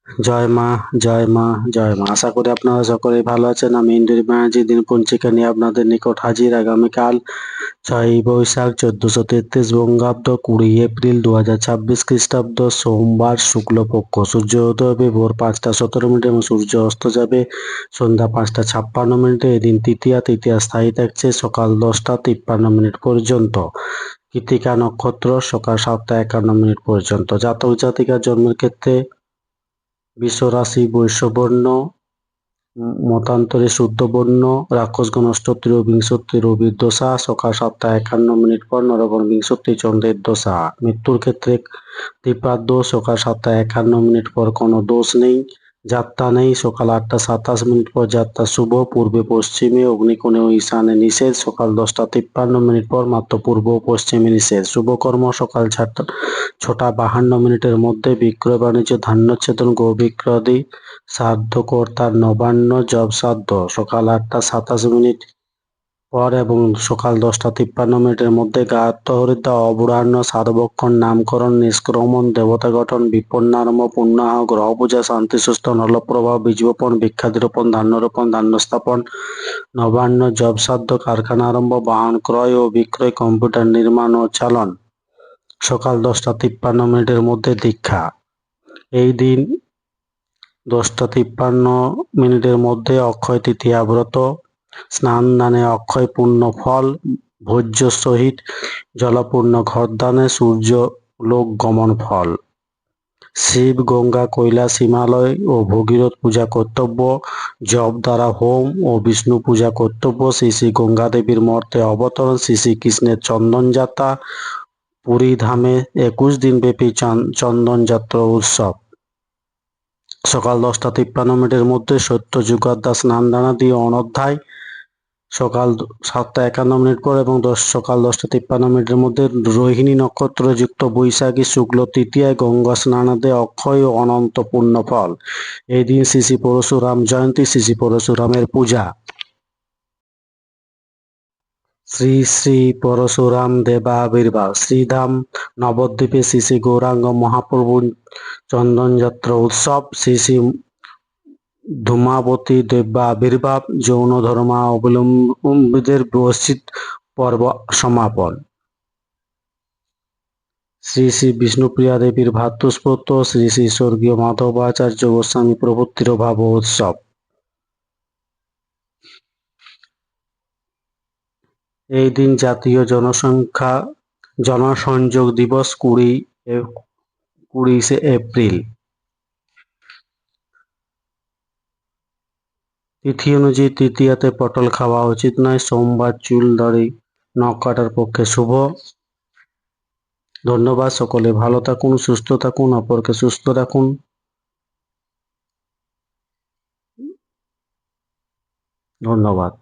জয় মা, জয় মা, জয় মা। আশা করি আপনারা সকলেই ভালো আছেন। আমি ইন্দ্রিয় ব্যানার্জি দিন পঞ্জিকা নিয়ে আপনাদের নিকট হাজির। আগামীকাল 6ই বৈশাখ 1433 বঙ্গাব্দ, 20 এপ্রিল 2026 খ্রিস্টাব্দ, সোমবার, শুক্লপক্ষ। সূর্য উদয় হবে ভোর 5টা 17 মিনিটে এবং সূর্য অস্ত যাবে সন্ধ্যা 5টা 56 মিনিটে। এদিন তৃতীয়া স্থায়ী থাকছে সকাল 10টা 53 মিনিট পর্যন্ত। কৃত্তিকা নক্ষত্র সকাল 7টা 51 মিনিট পর্যন্ত। জাতক জাতিকার জন্মের ক্ষেত্রে বৃষ রাশি বৈশ্যবর্ণ, মতান্তরে শুদ্ধবর্ণ, রাক্ষসগণ অষ্টত্রীয় বিংশতি রবির দশা সকাল 7টা 51 মিনিট পর, নরগণ বিংশতি চন্দ্রের দশা। মৃত্যুর ক্ষেত্রে দ্বিপাদ দোষ সকাল 7টা 51 মিনিট পর, কোনো দোষ নেই। যাত্রা নেই সকাল 8টা 27 মিনিট পর, যাত্রা শুভ। পূর্বে পশ্চিমে, অগ্নিকোণে ও ঈশানে নিষেধ সকাল 10টা 53 মিনিট পর, মাত্র পূর্ব ও পশ্চিমে নিষেধ। শুভকর্ম সকাল 6টা 52 মিনিটের মধ্যে। বিক্রয় বাণিজ্য, ধান্যচ্ছেদন, গোবিক্রয়াদি, শ্রাদ্ধকর্তার নবান্ন, জব শ্রাদ্ধ সকাল 8টা 27 মিনিট পর এবং সকাল 10টা 53 মিনিটের মধ্যে। গায়ত্র হরিদ্রা, অপরাহ্ন, সাধবক্ষণ, নামকরণ, নিষ্ক্রমণ, দেবতা গঠন, বিপন্নারম্ভ, পুণ্যাহ, গ্রহ পূজা, শান্তি সুস্থ, নলপ্রবাহ, বীজবপন, বৃক্ষাদিরোপণ, ধান্যরোপণ, ধান্য স্থাপন, নবান্ন, জব শ্রাদ্ধ, কারখানা আরম্ভ, বাহন ক্রয় ও বিক্রয়, কম্পিউটার নির্মাণ ও চালন সকাল 10টা 53 মিনিটের মধ্যে। দীক্ষা এই দিন 10টা 53 মিনিটের মধ্যে। অক্ষয় তৃতীয়া ব্রত, স্নান দানে অক্ষয় পূর্ণ ফল, ভোজ্য সহিত জলপূর্ণ ঘরদানে সূর্য লোক গমন ফল। শিব, গঙ্গা, কৈলাস, হিমালয় ও ভগীরথ পূজা কর্তব্য। জপ দ্বারা হোম ও বিষ্ণু পূজা কর্তব্য। শ্রী শ্রী গঙ্গা দেবীর মর্তে অবতরণ। শ্রী শ্রীকৃষ্ণের চন্দন যাত্রা। পুরী ধামে 21 দিন ব্যাপী চন্দন যাত্রা উৎসব সকাল 10টা 53 মিনিটের মধ্যে। সত্য যুগাদ্দা স্নান দানাদি অনধ্যায় সকাল 7টা 51 মিনিট পর এবং সকাল 10টা 53 মিনিটের মধ্যে। রোহিণী নক্ষত্র যুক্ত বৈশাখী শুক্ল তৃতীয়ায় গঙ্গা স্নানাদে অক্ষয় ও অনন্ত পুণ্য ফল। এই দিন শ্রী শ্রী পরশুরাম জয়ন্তী, শ্রী শ্রী পরশুরামের পূজা। শ্রী শ্রী পরশুরাম দেবাবির্ভাব। শ্রীধাম নবদ্বীপে শ্রী শ্রী গৌরাঙ্গ মহাপ্রভুর চন্দনযাত্রা উৎসব। শ্রী শ্রী ধূমাবতী দেবাবির্ভাব। যৌন ধর্মাবলম্বীদের বর্ষিত পর্ব সমাপন। শ্রী শ্রী বিষ্ণুপ্রিয়া দেবীর ভ্রাতুষ্পুত্র শ্রী শ্রী স্বর্গীয় মাধবাচার্য গোস্বামী প্রভৃতির ভাব উৎসব। এই দিন জাতীয় জনসংযোগ দিবস 20 এপ্রিল। তিথি অনুযায়ী তৃতীয়াতে পটল খাওয়া উচিত নয়। সোমবার চুল দাড়ি নখ কাটার পক্ষে শুভ। ধন্যবাদ। সকলে ভালো থাকুন, সুস্থ থাকুন, অপরকে সুস্থ রাখুন। ধন্যবাদ।